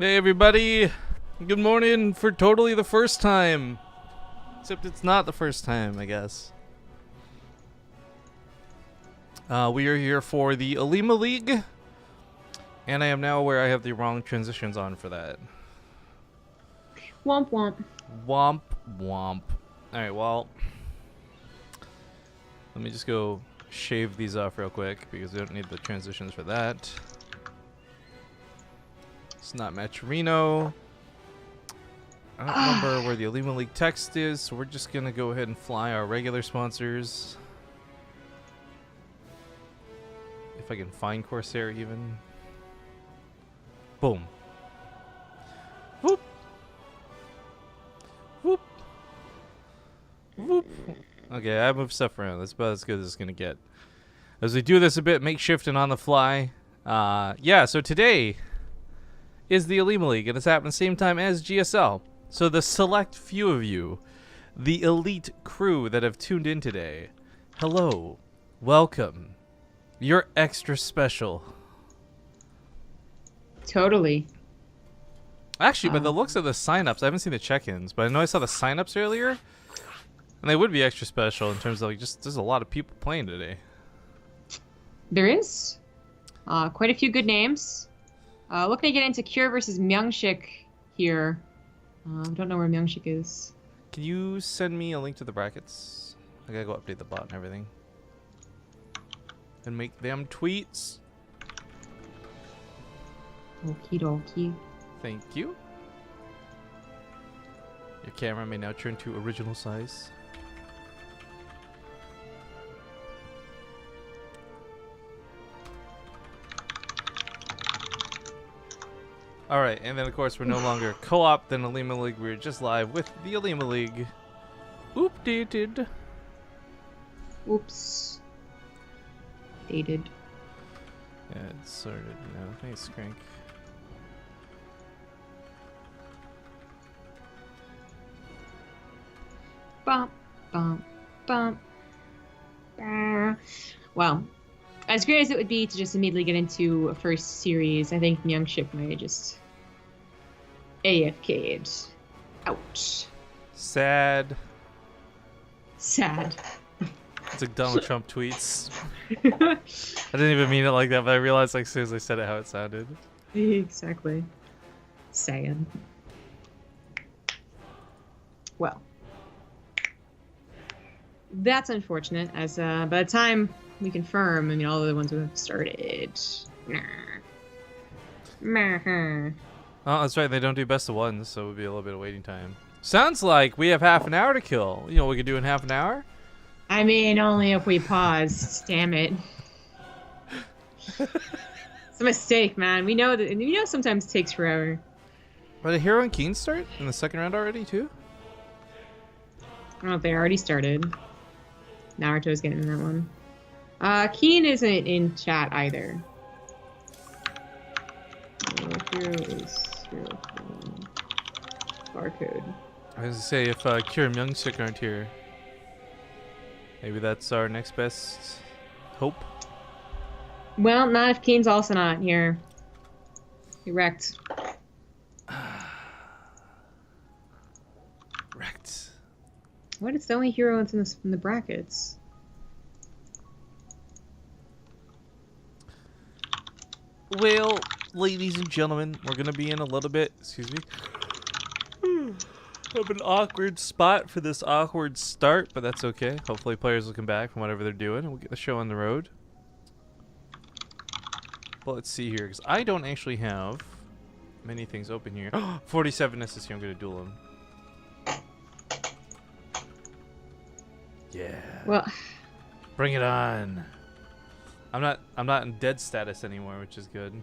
Hey everybody, good morning for totally the first time. Except it's not the first time, I guess. We are here for the Olimoleague, and I am now aware I have the wrong transitions on for that. Womp womp. Womp womp. Alright, well, let me just go shave these off real quick because we don't need the transitions for that. It's not Matcherino. I don't remember where the Olimoleague text is, so we're just gonna go ahead and fly our regular sponsors. If I can find Corsair even. Boom. Whoop. Whoop. Whoop. Okay, I moved stuff around. That's about as good as it's gonna get. As we do this a bit makeshift and on the fly. Yeah, so today is the Olimoleague, and it's happening the same time as GSL. So the select few of you, the elite crew that have tuned in today, hello, welcome. You're extra special. Totally. Actually, by the looks of the signups, I haven't seen the check-ins, but I know I saw the signups earlier, and they would be extra special in terms of like just there's a lot of people playing today. There is quite a few good names. Looking to get into KeeN versus Myungshik here. Don't know where Myungshik is. Can you send me a link to the brackets? I gotta go update the bot and everything. And make them tweets. Okie dokie. Thank you. Your camera may now turn to original size. Alright, and then of course we're no longer co-op than Olimoleague. We're just live with the Olimoleague. Updated. Oops. Dated. Yeah, it's sorted now. Thanks, Crank. Bump, bump, bump. Well, as great as it would be to just immediately get into a first series, I think Myungshik may just AFK'd. Ouch. Sad. Sad. It's like Donald Trump tweets. I didn't even mean it like that, but I realized like as soon as I said it how it sounded. Exactly. Sad. Well. That's unfortunate, as by the time we confirm, I mean, all the other ones would have started. Oh, that's right. They don't do best of ones, so it would be a little bit of waiting time. Sounds like we have half an hour to kill. You know what we could do in half an hour? I mean, only if we pause. Damn it. It's a mistake, man. We know that. You know, sometimes it takes forever. But did herO and KeeN start in the second round already, too? I don't know if they already started. Naruto's getting in that one. KeeN isn't in chat either. Here is barcode. I was gonna say if KeeN and Myungshik aren't here, maybe that's our next best hope. Well, not if KeeN's also not here. He wrecked. Wrecked. What? It's the only hero that's in the brackets. Well, ladies and gentlemen, we're gonna be in a little bit. Excuse me. Of an awkward spot for this awkward start, but that's okay. Hopefully, players will come back from whatever they're doing, and we'll get the show on the road. But let's see here, because I don't actually have many things open here. 47 SS here. I'm gonna duel him. Yeah. Well, Bring it on. I'm not in dead status anymore, which is good.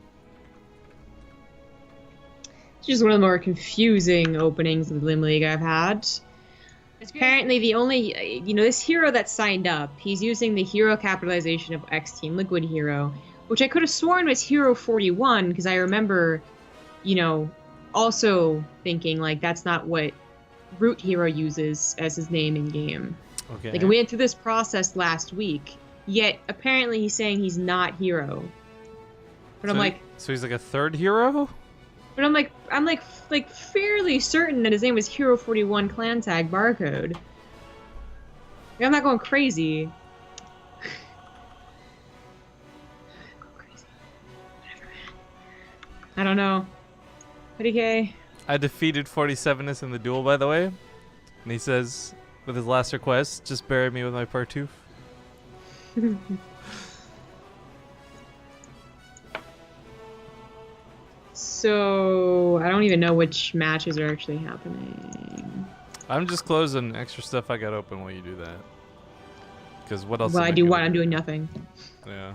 it's just one of the more confusing openings of the Olimoleague I've had. Apparently, the only, this hero that signed up, he's using the hero capitalization of X Team Liquid Hero, which I could have sworn was Hero 41, because I remember, also thinking, like, that's not what Root Hero uses as his name in game. Okay. Like, we went through this process last week, yet apparently he's saying he's not herO. But I'm like... So he's like a third hero? But I'm like fairly certain that his name was herO41 clan tag barcode. Like, I'm not going crazy. Go crazy. Whatever, man. I don't know. 30K. I defeated 47ness in the duel, by the way. And he says, with his last request, just bury me with my Partouf. So, I don't even know which matches are actually happening. I'm just closing extra stuff I got open while you do that. Because what else? Well, I do what? I'm doing nothing. Yeah.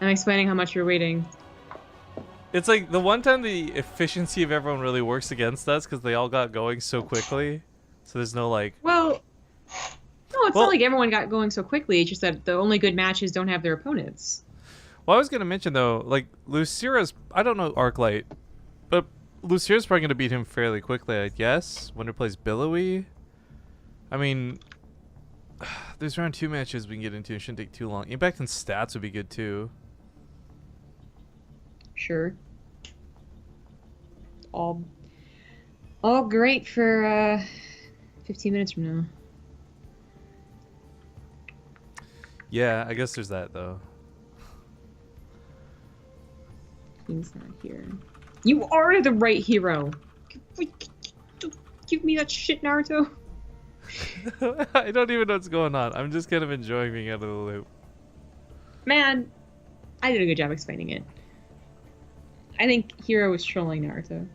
I'm explaining how much you're waiting. It's like the one time the efficiency of everyone really works against us because they all got going so quickly. So there's no like. Well, no, it's not like everyone got going so quickly. It's just that the only good matches don't have their opponents. Well, I was gonna mention though, like Lucira's. I don't know Arclight, but Lucira's probably gonna beat him fairly quickly, I guess. Wonder plays Billowy. I mean, there's round 2 matches we can get into. It shouldn't take too long. Impact and stats would be good too. Sure. All great for 15 minutes from now. Yeah, I guess there's that though. He's not here. You are the right hero. Give me that shit, Naruto. I don't even know what's going on. I'm just kind of enjoying being out of the loop. Man, I did a good job explaining it. I think herO was trolling Naruto.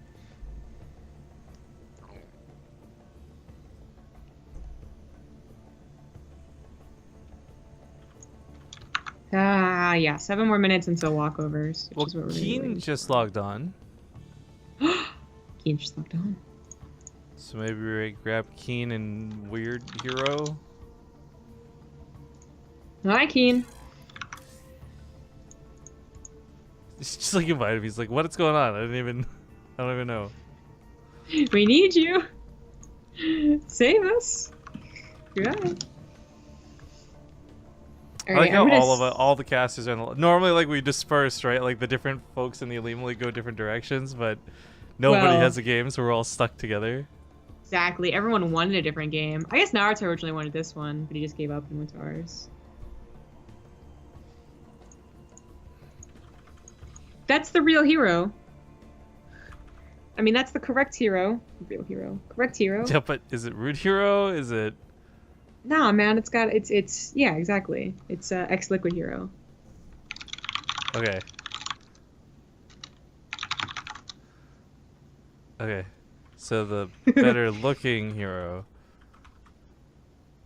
Yeah, 7 more minutes until walkovers. Which Well, is what we're KeeN just logged on. KeeN just logged on. So maybe we grab KeeN and weird herO. Hi, KeeN. He's just like invited me. He's like, "What's going on? I don't even know." We need you. Save us. Good. I like how all the casters are normally like we disperse, right? Like the different folks in the Olimoleague go different directions, but nobody has a game, so we're all stuck together. Exactly. Everyone wanted a different game. I guess Naruto originally wanted this one, but he just gave up and went to ours. That's the real hero. I mean, that's the correct hero. Real hero. Correct hero. Yeah, but is it root herO? Is it? Nah, man. It's yeah, exactly. It's ex-liquid hero. Okay. Okay. So the better looking hero.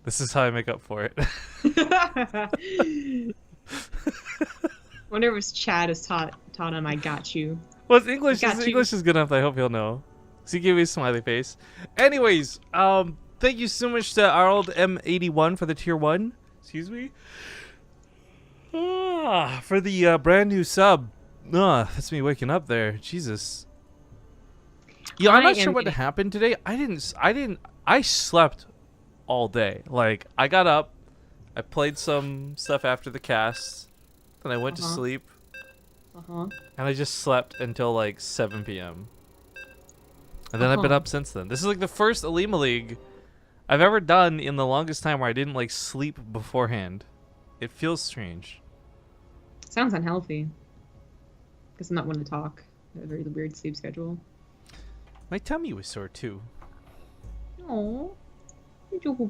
This is how I make up for it. Wonder if his chat has taught him I got you. Well, his English Got English is good enough. I hope he'll know. So he gave me a smiley face. Anyways, thank you so much to our old M81 for the tier 1. Excuse me. For the brand new sub. That's me waking up there. Jesus. Yeah, I'm not sure what happened today. I slept all day. Like, I got up, I played some stuff after the cast, then I went to sleep, and I just slept until like 7 p.m. And then I've been up since then. This is like the first Olimoleague I've ever done in the longest time where I didn't like sleep beforehand. It feels strange. Sounds unhealthy. Because I'm not one to talk. I have a very weird sleep schedule. My tummy was sore too. Oh. I don't know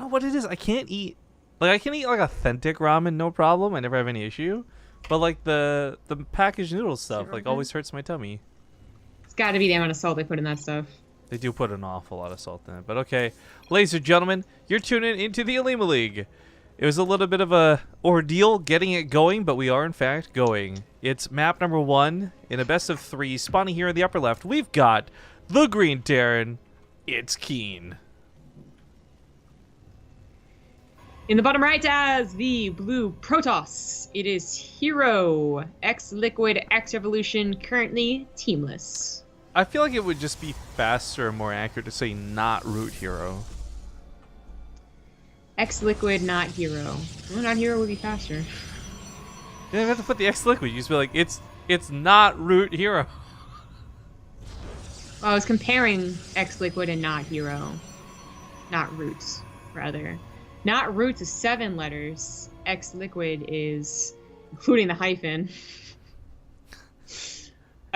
what it is. I can't eat. Like, I can eat like authentic ramen, no problem. I never have any issue. But like the packaged noodle stuff, like always hurts my tummy. It's got to be the amount of salt they put in that stuff. They do put an awful lot of salt in it. But okay, ladies and gentlemen, you're tuning into the Olimoleague. It was a little bit of a ordeal getting it going, but we are in fact going. It's map number 1 in a best of 3. Spawning here in the upper left, we've got the Green Terran. It's KeeN. In the bottom right as the blue Protoss, it is herO, ex-Liquid, ex-Revolution, currently teamless. I feel like it would just be faster and more accurate to say not root herO. Ex-Liquid, not herO. Well, not herO would be faster. You don't have to put the ex-Liquid. You just be like, it's It's not root hero. Well, I was comparing X Liquid and not hero. Not roots, rather. Not roots is 7 letters. X Liquid is, including the hyphen.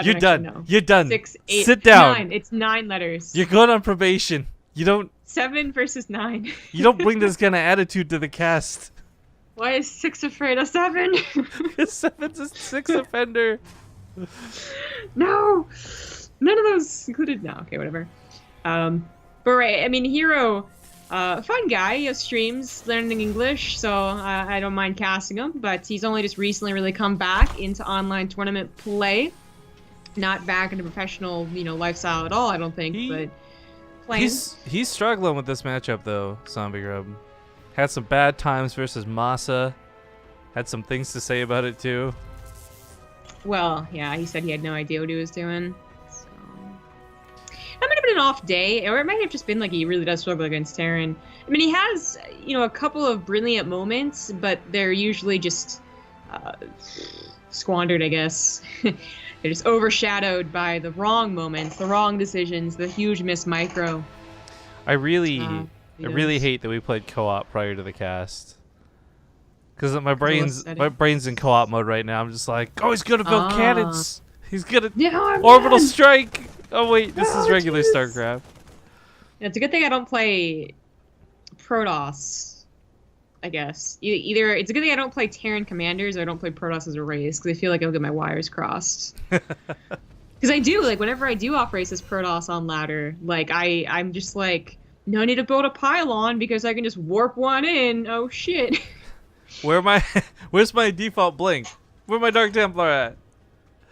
You're done. You're done. 6, 8, Sit down. 9. It's 9 letters. You're going on probation. You don't. 7 versus 9. You don't bring this kind of attitude to the cast. Why is 6 afraid of 7? 7's a 6 offender. No, none of those included. No, okay, whatever. But right, I mean, herO, fun guy. He has streams learning English, so I don't mind casting him. But he's only just recently really come back into online tournament play, not back into professional, lifestyle at all. I don't think, but playing. He's struggling with this matchup though. Zombie Grub had some bad times versus Masa. Had some things to say about it too. Well, yeah, he said he had no idea what he was doing. So that might have been an off day, or it might have just been like he really does struggle against Terran. I mean, he has, a couple of brilliant moments, but they're usually just squandered, I guess. They're just overshadowed by the wrong moments, the wrong decisions, the huge miss micro. I really hate that we played co-op prior to the cast. Because my brain's in co-op mode right now. I'm just like, oh, he's gonna build cannons. He's gonna orbital strike. Oh wait, this is regular StarCraft. Yeah, it's a good thing I don't play Protoss. I guess either it's a good thing I don't play Terran Commanders or I don't play Protoss as a race because I feel like I'll get my wires crossed. Because I do, like, whenever I do off race as Protoss on ladder, like I'm just like, no need to build a pylon because I can just warp one in. Oh shit. Where's my default blink? Where my Dark Templar at?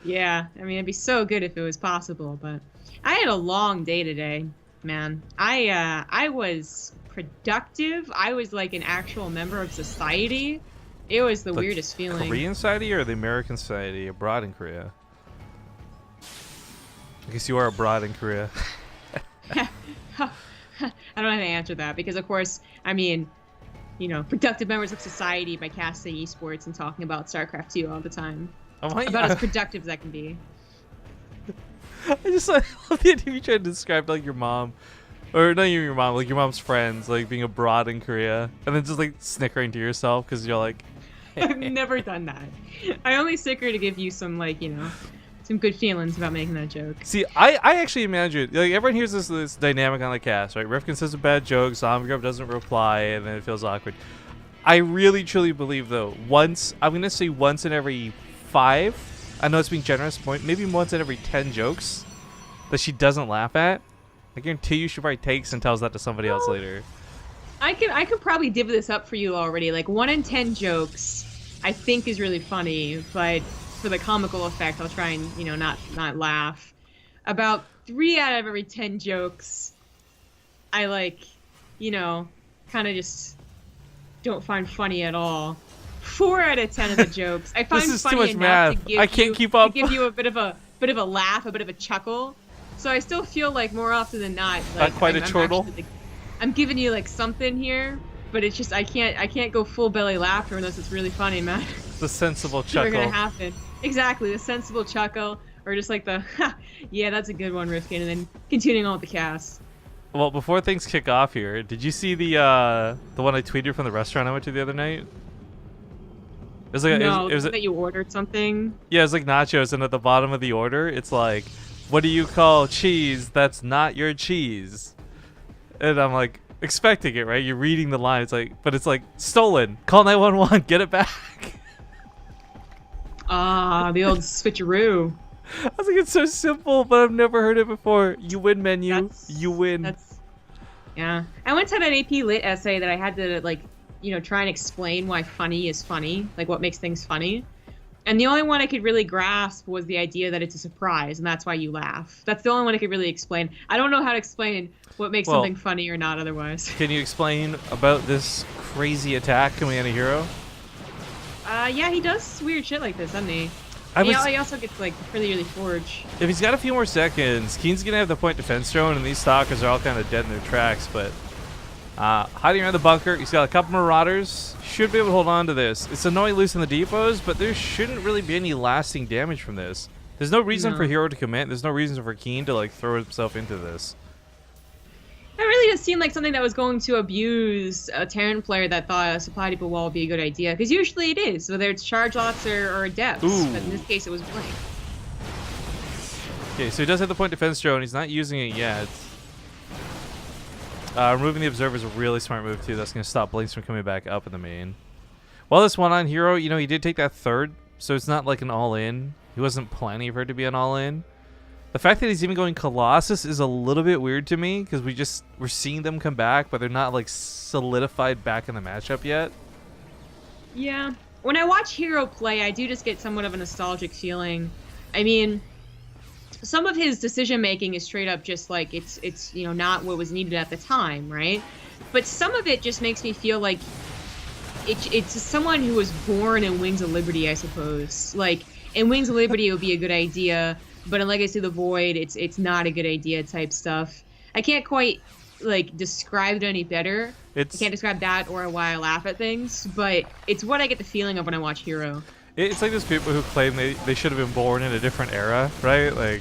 Yeah, I mean, it'd be so good if it was possible, but I had a long day today, man. I was productive. I was like an actual member of society. It was the weirdest feeling. Korean society or the American society abroad in Korea? I guess you are abroad in Korea. I don't have to answer that because, of course, I mean, productive members of society by casting esports and talking about StarCraft 2 all the time. About as productive as that can be. I just love the idea you tried to describe like your mom, or not even your mom, like your mom's friends, like being abroad in Korea, and then just like snickering to yourself because you're like, I've never done that. I only snicker to give you some some good feelings about making that joke. See, I actually imagine, like, everyone hears this dynamic on the cast, right? Rifkin says a bad joke, Zombie Grub doesn't reply, and then it feels awkward. I really, truly believe, though, I'm going to say once in every 5, I know it's being generous, maybe once in every 10 jokes that she doesn't laugh at, I guarantee you she probably takes and tells that to somebody else later. I could probably divvy this up for you already. Like, 1 in 10 jokes I think is really funny, but for the comical effect, I'll try and, not laugh. About 3 out of every 10 jokes, I kind of just don't find funny at all. 4 out of 10 of the jokes I find this is funny too much enough math. to give I can't keep up. To give you a bit of a laugh, a bit of a chuckle. So I still feel like more often than not, like, not quite a chortle. I'm giving you like something here, but it's just I can't go full belly laughter unless it's really funny, man. The sensible It's chuckle. never gonna happen. Exactly, the sensible chuckle, or just like the, yeah, that's a good one, Rifkin, and then continuing on with the cast. Well, before things kick off here, did you see the one I tweeted from the restaurant I went to the other night? It was like it was that you ordered something. Yeah, it was like nachos, and at the bottom of the order, it's like, "What do you call cheese that's not your cheese?" And I'm like expecting it, right? You're reading the line. It's like, but it's like stolen. Call 911. Get it back. Ah, the old switcheroo. I was like, it's so simple, but I've never heard it before. You win, menu. You win. Yeah. I once had an AP Lit essay that I had to try and explain why funny is funny, like what makes things funny. And the only one I could really grasp was the idea that it's a surprise, and that's why you laugh. That's the only one I could really explain. I don't know how to explain what makes something funny or not otherwise. Can you explain about this crazy attack coming out of herO? Yeah, he does weird shit like this, doesn't he? He also gets, really forge. If he's got a few more seconds, KeeN's going to have the point defense drone, and these stalkers are all kind of dead in their tracks, but Hiding around the bunker. He's got a couple Marauders. Should be able to hold on to this. It's annoying losing the depots, but there shouldn't really be any lasting damage from this. There's no reason for herO to commit. There's no reason for KeeN to like throw himself into this. That really does seem like something that was going to abuse a Terran player that thought a supply depot wall would be a good idea. Because usually it is, whether it's charge lots or depths. Ooh. But in this case, it was blank. Okay, so he does have the point defense drone. He's not using it yet. Removing the observer is a really smart move too. That's going to stop Blinks from coming back up in the main. Well, this one on herO, you know, he did take that third, so it's not like an all-in. He wasn't planning for it to be an all-in. The fact that he's even going Colossus is a little bit weird to me because we're seeing them come back, but they're not like solidified back in the matchup yet. Yeah. When I watch herO play, I do just get somewhat of a nostalgic feeling. I mean, some of his decision making is straight up just like it's you know, not what was needed at the time, right? But some of it just makes me feel like it's someone who was born in Wings of Liberty, I suppose. Like in Wings of Liberty, it would be a good idea, but in Legacy of the Void, it's not a good idea type stuff. I can't quite like describe it any better. I can't describe that or why I laugh at things, but it's what I get the feeling of when I watch herO. It's like those people who claim they should have been born in a different era, right? Like.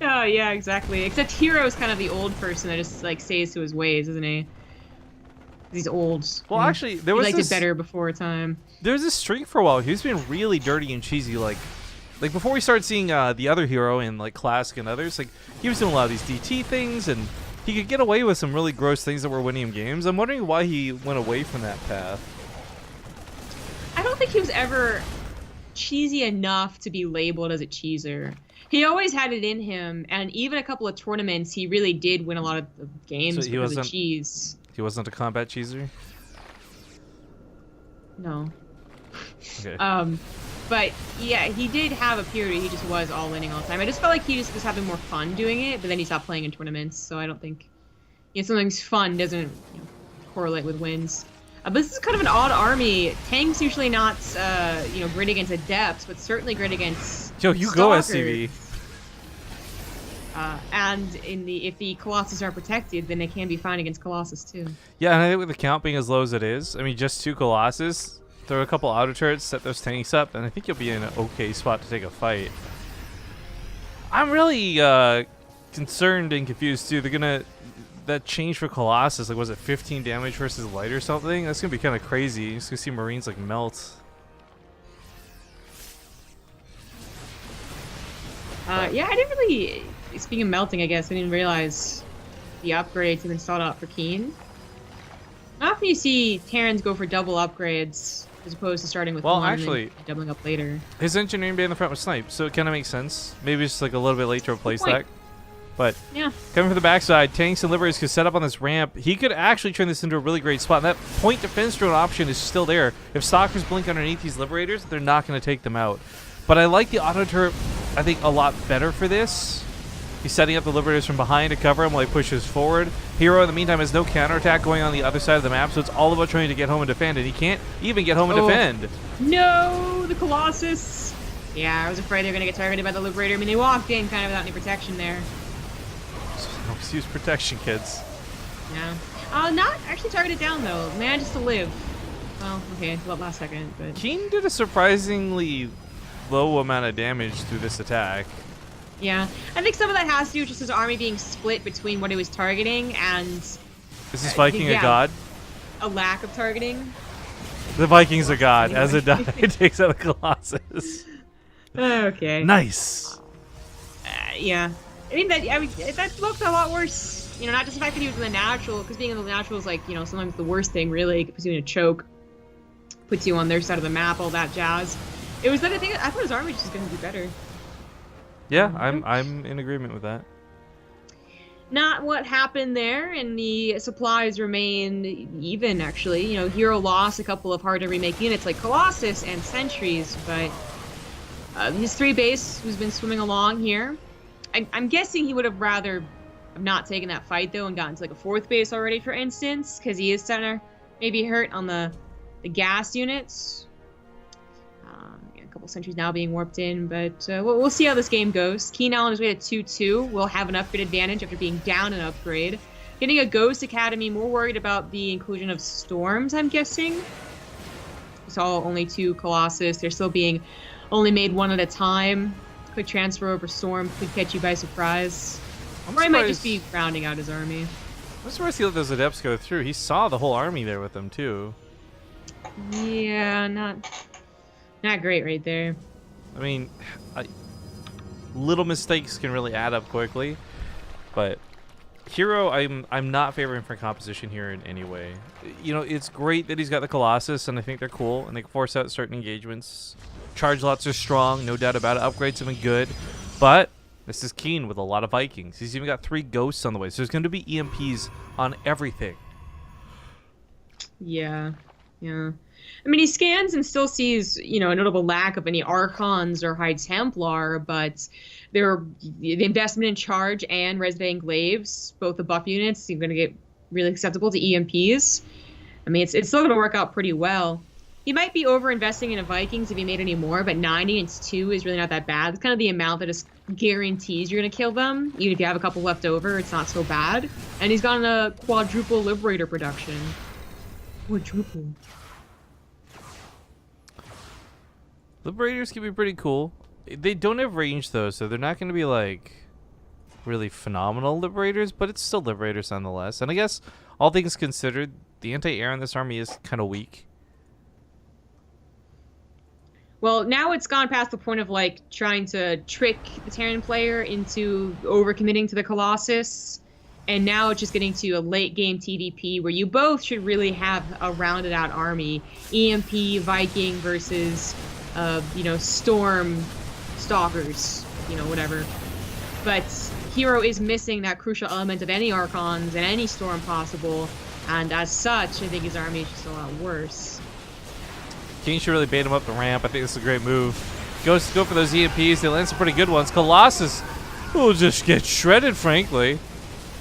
Oh yeah, exactly. Except herO is kind of the old person that just like stays to his ways, isn't he? He's old. Well, actually, there was he liked it better before time. There was this streak for a while. He was being really dirty and cheesy, like before we started seeing the other herO in like Classic and others. Like he was doing a lot of these DT things, and he could get away with some really gross things that were winning him games. I'm wondering why he went away from that path. I don't think he was ever cheesy enough to be labeled as a cheeser. He always had it in him, and even a couple of tournaments, he really did win a lot of games because of cheese. He wasn't a combat cheeser? No. Okay. But yeah, he did have a period he just was all winning all the time. I just felt like he just was having more fun doing it, but then he stopped playing in tournaments, so I don't think, you know, something's fun doesn't, you know, correlate with wins. But this is kind of an odd army. Tanks usually not, you know, great against adepts, but certainly great against Yo, you stalkers. go SCV. And if the Colossus are protected, then it can be fine against Colossus too. Yeah, and I think with the count being as low as it is, I mean, just 2 Colossus, throw a couple auto turrets, set those tanks up, and I think you'll be in an okay spot to take a fight. I'm really concerned and confused too. They're gonna that change for Colossus, like was it 15 damage versus light or something? That's gonna be kind of crazy. You're just gonna see Marines like melt. Yeah, I didn't really. Speaking of melting, I guess I didn't realize the upgrades have been sought out for KeeN. Not often you see Terrans go for double upgrades as opposed to starting with one actually, and doubling up later. His engineering being in the front with snipe, so it kind of makes sense. Maybe it's like a little bit late to replace that. But yeah, coming from the backside, tanks and liberators could set up on this ramp. He could actually turn this into a really great spot. And that point defense drone option is still there. If stalkers blink underneath these liberators, they're not going to take them out. But I like the auto turret, I think, a lot better for this. He's setting up the liberators from behind to cover him while he pushes forward. herO, in the meantime, has no counterattack going on the other side of the map, so it's all about trying to get home and defend, and he can't even get home and defend. No, the Colossus. Yeah, I was afraid they were going to get targeted by the liberator. I mean, they walked in kind of without any protection there. Always use protection, kids. Yeah. Not actually targeted down, though. Manages to live. Well, okay, last second, but... KeeN did a surprisingly low amount of damage through this attack. Yeah, I think some of that has to do with just his army being split between what he was targeting and... Is this Viking a god? A lack of targeting. The Viking's a god. Anyway. As it dies, it takes out the Colossus. Okay. Nice. Yeah. I mean, that looked a lot worse. You know, not just the fact that he was in the natural, because being in the natural is like, you know, sometimes the worst thing, really. It puts you in a choke. Puts you on their side of the map, all that jazz. It was that I thought his army was just going to do better. Yeah, I'm in agreement with that. Not what happened there, and the supplies remain even, actually. You know, herO lost a couple of hard-to-remake units like Colossus and Sentries, but his 3 base has been swimming along here. I'm guessing he would have rather have not taken that fight, though, and gotten to like a 4th base already, for instance, because he is starting to maybe hurt on the gas units. A couple Sentries now being warped in, but we'll see how this game goes. KeeN now on his way to 2-2 will have an upgrade advantage after being down an upgrade. Getting a Ghost Academy, more worried about the inclusion of Storms, I'm guessing. We saw only 2 Colossus. They're still being only made 1 at a time. Quick transfer over Storm could catch you by surprise. Or he might just be rounding out his army. I'm surprised he let those Adepts go through. He saw the whole army there with them, too. Yeah, not great right there. I mean, little mistakes can really add up quickly, but herO, I'm not favoring for composition here in any way. You know, it's great that he's got the Colossus, and I think they're cool, and they can force out certain engagements. Charge lots are strong, no doubt about it. Upgrades have been good, but this is KeeN with a lot of Vikings. He's even got 3 Ghosts on the way, so there's going to be EMPs on everything. Yeah. Yeah. I mean, he scans and still sees, you know, a notable lack of any Archons or High Templar, but the investment in Charge and Resident Glaives, both the buff units, are going to get really acceptable to EMPs. I mean, it's still going to work out pretty well. He might be over-investing in a Vikings if he made any more, but 90 against 2 is really not that bad. It's kind of the amount that just guarantees you're going to kill them. Even if you have a couple left over, it's not so bad. And he's gotten a quadruple Liberator production. Quadruple. Liberators can be pretty cool. They don't have range, though, so they're not going to be, like, really phenomenal Liberators, but it's still Liberators nonetheless. And I guess, all things considered, the anti-air in this army is kind of weak. Well, now it's gone past the point of, like, trying to trick the Terran player into overcommitting to the Colossus. And now it's just getting to a late-game TvP where you both should really have a rounded-out army. EMP, Viking versus, you know, Storm, Stalkers, you know, whatever. But herO is missing that crucial element of any Archons and any Storm possible. And as such, I think his army is just a lot worse. KeeN should really bait him up the ramp. I think this is a great move. Go for those EMPs. They land some pretty good ones. Colossus will just get shredded, frankly.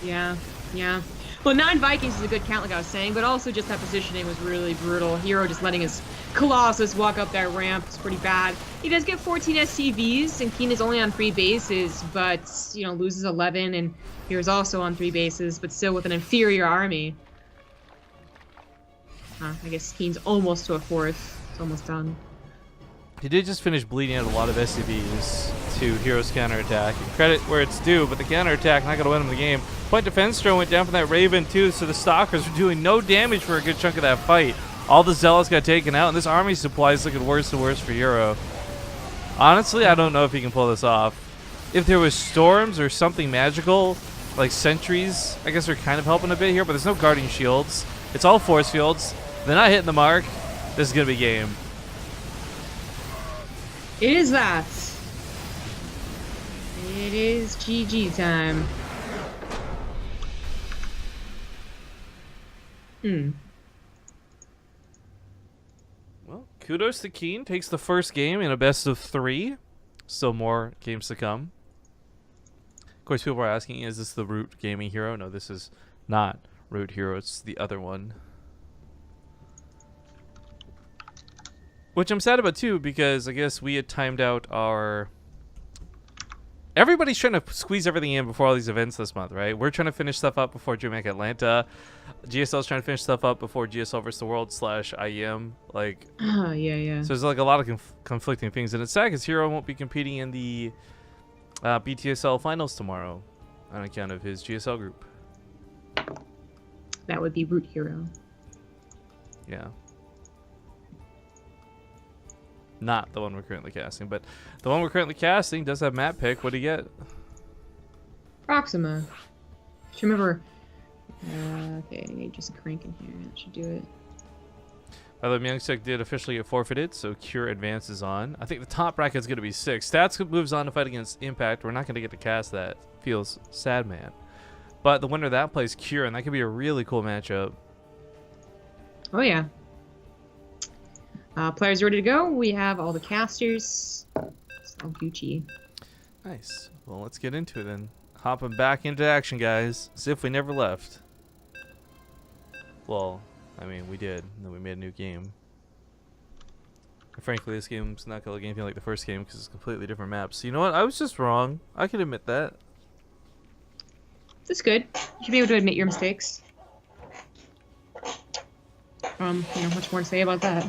Yeah, yeah. Well, 9 Vikings is a good count, like I was saying, but also just that positioning was really brutal. herO just letting his Colossus walk up that ramp is pretty bad. He does get 14 SCVs, and KeeN is only on 3 bases, but, you know, loses 11, and hero's also on 3 bases, but still with an inferior army. I guess KeeN's almost to a 4th. It's almost done. He did just finish bleeding out a lot of SCVs to herO's counterattack. And credit where it's due, but the counterattack not going to win him the game. Point defense throw went down from that Raven too, so the Stalkers were doing no damage for a good chunk of that fight. All the Zealots got taken out, and this army supply is looking worse and worse for herO. Honestly, I don't know if he can pull this off. If there was Storms or something magical, like Sentries, I guess they're kind of helping a bit here, but there's no Guardian Shields. It's all Force Fields. They're not hitting the mark. This is going to be game. It is that. It is GG time. Well, kudos to KeeN. Takes the first game in a best of 3. Still more games to come. Of course, people are asking, is this the Root Gaming herO? No, this is not Root herO. It's the other one. Which I'm sad about too, because I guess we had timed out our... Everybody's trying to squeeze everything in before all these events this month, right? We're trying to finish stuff up before DreamHack Atlanta. GSL's trying to finish stuff up before GSL vs. the World /IEM. Like, yeah. So there's like a lot of conflicting things, and it's sad because herO won't be competing in the BTSL finals tomorrow on account of his GSL group. That would be Root herO. Yeah. Not the one we're currently casting, but the one we're currently casting does have map pick. What do you get? Proxima. Just remember. Okay, I need just a crank in here. That should do it. By the way, Myungsik did officially get forfeited, so Cure advances on. I think the top bracket is going to be 6. Stats moves on to fight against Impact. We're not going to get to cast that. Feels sad, man. But the winner of that plays Cure, and that could be a really cool matchup. Oh, yeah. Players ready to go. We have all the casters. It's all Gucci. Nice. Well, let's get into it then. Hopping back into action, guys. As if we never left. Well, I mean, we did. And then we made a new game. And frankly, this game's not going to look anything like the first game because it's completely different maps. So you know what? I was just wrong. I can admit that. That's good. You should be able to admit your mistakes. Much more to say about that.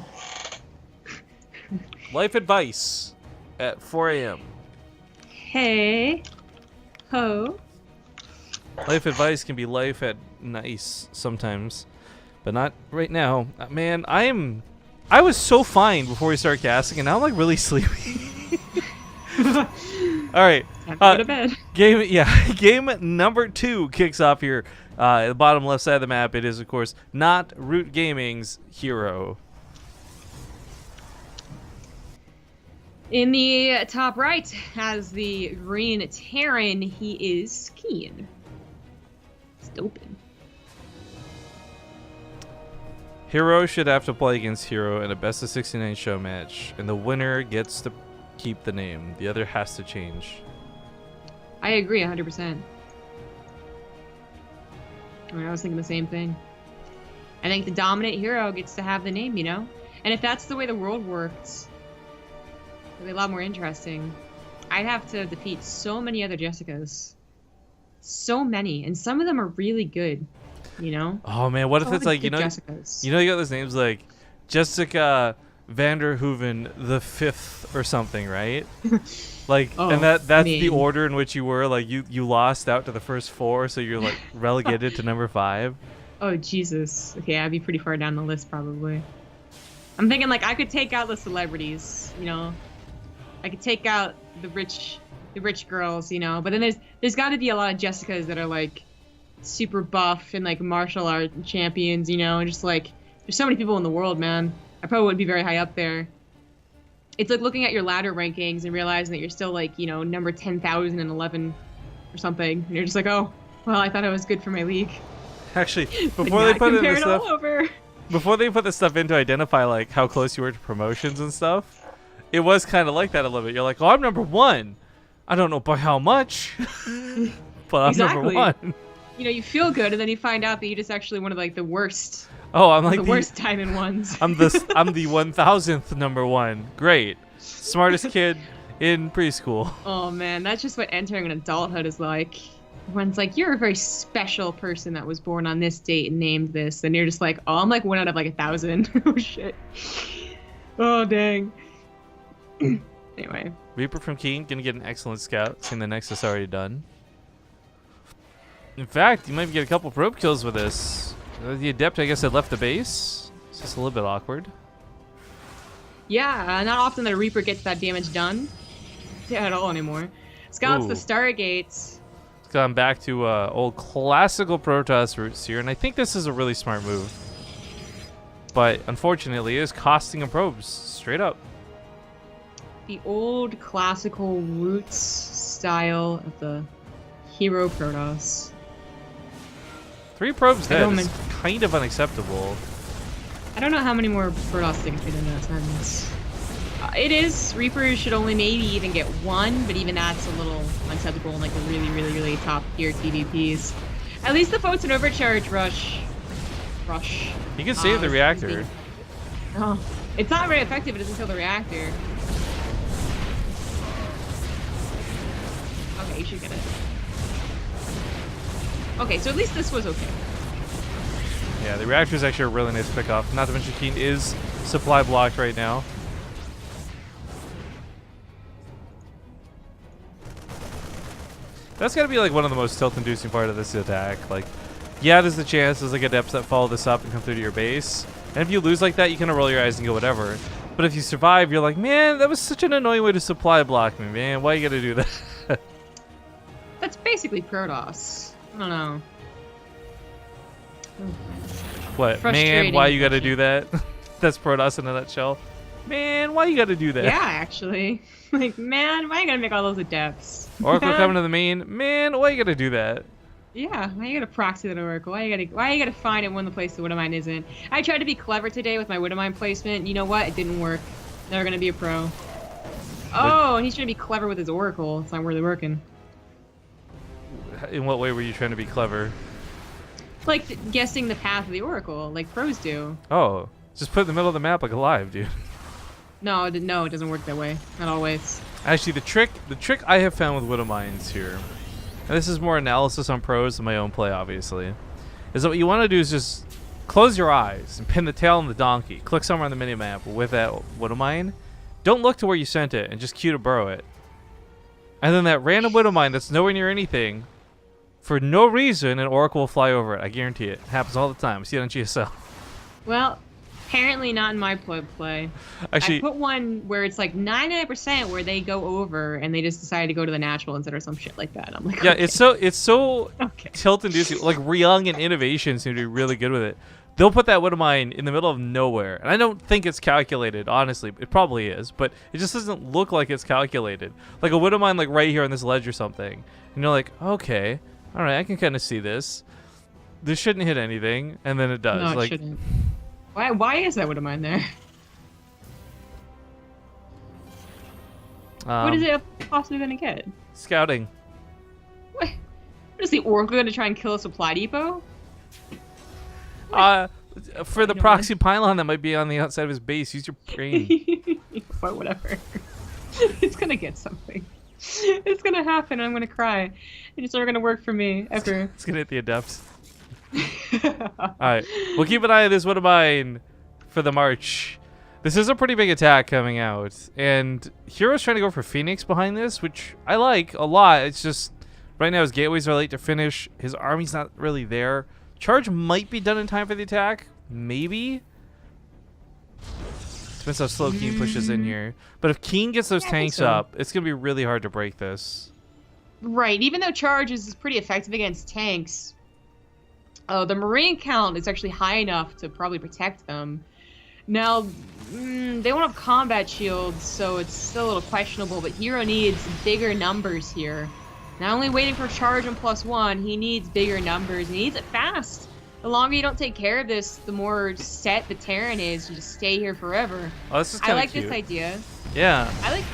Life advice at 4 a.m. Hey, ho. Life advice can be life at nice sometimes, but not right now. Man, I was so fine before we started casting, and now I'm like really sleepy. All right, Time to go to bed. Game number 2 kicks off here. At the bottom left side of the map, it is of course not Root Gaming's herO. In the top right has the green Terran. He is KeeN. Stupid. herO should have to play against herO in a best of 69 show match, and the winner gets to keep the name. The other has to change. I agree 100%. I was thinking the same thing. I think the dominant herO gets to have the name, you know? And if that's the way the world works, it'll be a lot more interesting. I'd have to defeat so many other Jessicas. So many. And some of them are really good, you know? Oh man, what if it's like, you know, Jessicas. you got those names like Jessica Vanderhoeven the 5th or something, right? Like, Oh, and that's man. the order in which you were. Like, you lost out to the first 4, so you're like relegated to number 5. Oh, Jesus. Okay, I'd be pretty far down the list, probably. I'm thinking, like, I could take out the celebrities, you know? I could take out the rich girls, you know? But then there's got to be a lot of Jessicas that are, like, super buff and, like, martial art champions, you know? And just, like, there's so many people in the world, man. I probably wouldn't be very high up there. It's like looking at your ladder rankings and realizing that you're still, like, you know, number 10,011 or something. And you're just like, oh, well, I thought I was good for my league. Actually, before Like, they put in compare this it all stuff, over. before they put this stuff in to identify like how close you were to promotions and stuff, it was kind of like that a little bit. You're like, oh, I'm number 1. I don't know by how much, but I'm Exactly. number 1. You know, you feel good, and then you find out that you're just actually one of, like, the worst. Oh, I'm like The worst diamond ones. I'm the 1000th number 1. Great, smartest kid in preschool. Oh man, that's just what entering an adulthood is like. Everyone's like, you're a very special person that was born on this date and named this, and you're just like, oh, I'm like 1 out of like 1,000. Oh shit. Oh dang. Anyway. Reaper from KeeN gonna get an excellent scout, seeing the Nexus already done. In fact, you might get a couple probe kills with this. The Adept, I guess, had left the base. It's just a little bit awkward. Yeah, not often that a Reaper gets that damage done at all anymore. Scouts the Ooh. Stargates. It's gone back to old classical Protoss roots here, and I think this is a really smart move. But unfortunately, it is costing him probes, straight up. The old classical roots style of the herO Protoss. 3 probes I don't dead is kind of unacceptable. I don't know how many more Protoss they can fit in that sentence. It is. Reapers should only maybe even get 1, but even that's a little unacceptable in like the really, really, really top tier TvPs. At least the Photon Overcharge rush. You can save the reactor. Oh, it's not very effective. It doesn't kill the reactor. Okay, you should get it. Okay, so at least this was okay. Yeah, the reactor is actually a really nice pick off. Not to mention KeeN is supply blocked right now. That's got to be like one of the most tilt-inducing part of this attack. Like, yeah, there's the chance there's like adepts that follow this up and come through to your base. And if you lose like that, you kind of roll your eyes and go whatever. But if you survive, you're like, man, that was such an annoying way to supply block me, man. Why you gotta do that? That's basically Protoss. I don't know. What, man, why you gotta do that? That's Protoss in a nutshell. Man, why you gotta do that? Yeah, actually. Like, man, why you gotta make all those adepts? Oracle Man. coming to the main. Man, why you gotta do that? Yeah, why you gotta proxy that Oracle? Why you gotta find it when the place the Widowmine isn't? I tried to be clever today with my Widowmine placement. You know what? It didn't work. Never gonna be a pro. Oh, and he's trying to be clever with his Oracle. It's not really working. In what way were you trying to be clever? Like guessing the path of the Oracle, like pros do. Oh, just put it in the middle of the map like alive, dude. No, it doesn't work that way. Not always. Actually, the trick I have found with Widow Mines here and this is more analysis on pros than my own play, obviously, is that what you want to do is just close your eyes and pin the tail on the donkey. Click somewhere on the minimap with that Widowmine. Don't look to where you sent it and just Q to burrow it. And then that random Widowmine that's nowhere near anything, for no reason, an Oracle will fly over it. I guarantee it. It happens all the time. I see it on GSL. Well, apparently not in my play. Actually, I put one where it's like 99% where they go over and they just decide to go to the natural instead or some shit like that. I'm like, yeah, okay. it's so Okay. tilt-inducing. Like Ryung and Innovation seem to be really good with it. They'll put that Widowmine in the middle of nowhere, and I don't think it's calculated. Honestly, it probably is, but it just doesn't look like it's calculated. Like a Widowmine, like right here on this ledge or something, and you're like, okay, all right, I can kind of see this. This shouldn't hit anything, and then it does. No, it like, shouldn't. Why is that Widowmine there? What is it possibly going to get? Scouting. What is the Oracle going to try and kill a supply depot? For the proxy pylon that might be on the outside of his base, use your brain. But whatever. It's going to get something. It's going to happen. I'm going to cry. It's never going to work for me, ever. It's going to hit the adepts. Alright, we'll keep an eye on this Widowmine for the March. This is a pretty big attack coming out, and hero's trying to go for Phoenix behind this, which I like a lot. It's just, right now his gateways are late to finish, his army's not really there. Charge might be done in time for the attack, maybe? Depends how slow KeeN pushes in here. But if KeeN gets those tanks up, it's going to be really hard to break this. Right, even though Charge is pretty effective against tanks, the Marine count is actually high enough to probably protect them. Now, they won't have combat shields, so it's still a little questionable, but hero needs bigger numbers here. Not only waiting for Charge and +1, he needs bigger numbers, and he needs it fast. The longer you don't take care of this, the more set the Terran is to just stay here forever. Oh, this is kind I of like cute. this idea. Yeah. I like,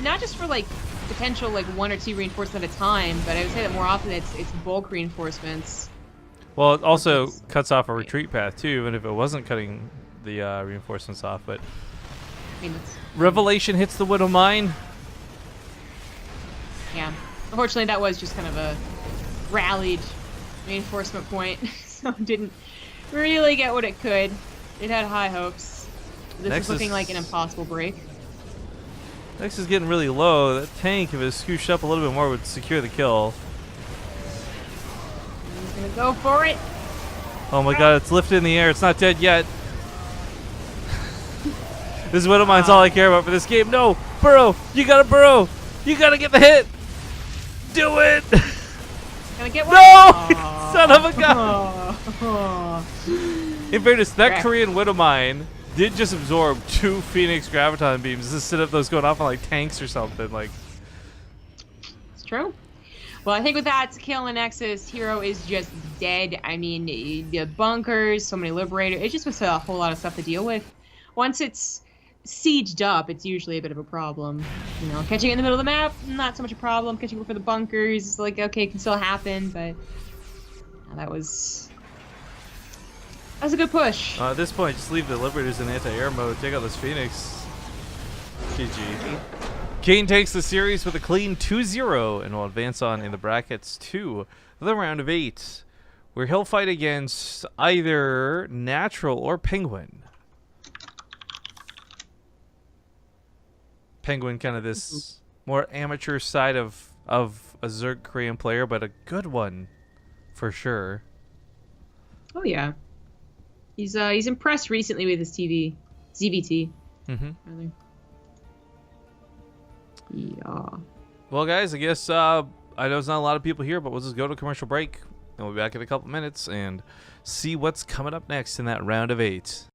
not just for like potential like 1 or 2 reinforcements at a time, but I would say that more often it's bulk reinforcements. Well, it also cuts off a retreat path too, even if it wasn't cutting the reinforcements off. But I mean, that's, Revelation hits the Widowmine. yeah. Unfortunately, that was just kind of a rallied reinforcement point, so it didn't really get what it could. It had high hopes. This is looking like an impossible break. Next is getting really low. That tank, if it scooshed up a little bit more, would secure the kill. He's gonna go for it. Oh my god, it's lifted in the air. It's not dead yet. This Widowmine's all I care about for this game. No! Burrow! You gotta burrow! You gotta get the hit! Do it! Gonna get one? No! Son of a gun! In fairness, that Korean Widowmine did just absorb 2 Phoenix Graviton beams instead of those going off on like tanks or something. Like, it's true. Well, I think with that, kill and Nexus, hero is just dead. I mean, the bunkers, so many Liberators. It just was a whole lot of stuff to deal with. Once it's sieged up, it's usually a bit of a problem. You know, catching it in the middle of the map, not so much a problem. Catching it for the bunkers, it's like, okay, it can still happen, but that was a good push. at this point, just leave the Liberators in anti-air mode. Take out this Phoenix. GG. KeeN takes the series with a clean 2-0 and will advance on in the brackets to the round of 8, where he'll fight against either Natural or Penguin. Penguin, kind of this more amateur side of a Zerg Korean player, but a good one for sure. Oh yeah, he's impressed recently with his ZVT. Rather. Yeah. Well, guys, I guess I know there's not a lot of people here, but we'll just go to commercial break, and we'll be back in a couple minutes and see what's coming up next in that round of 8.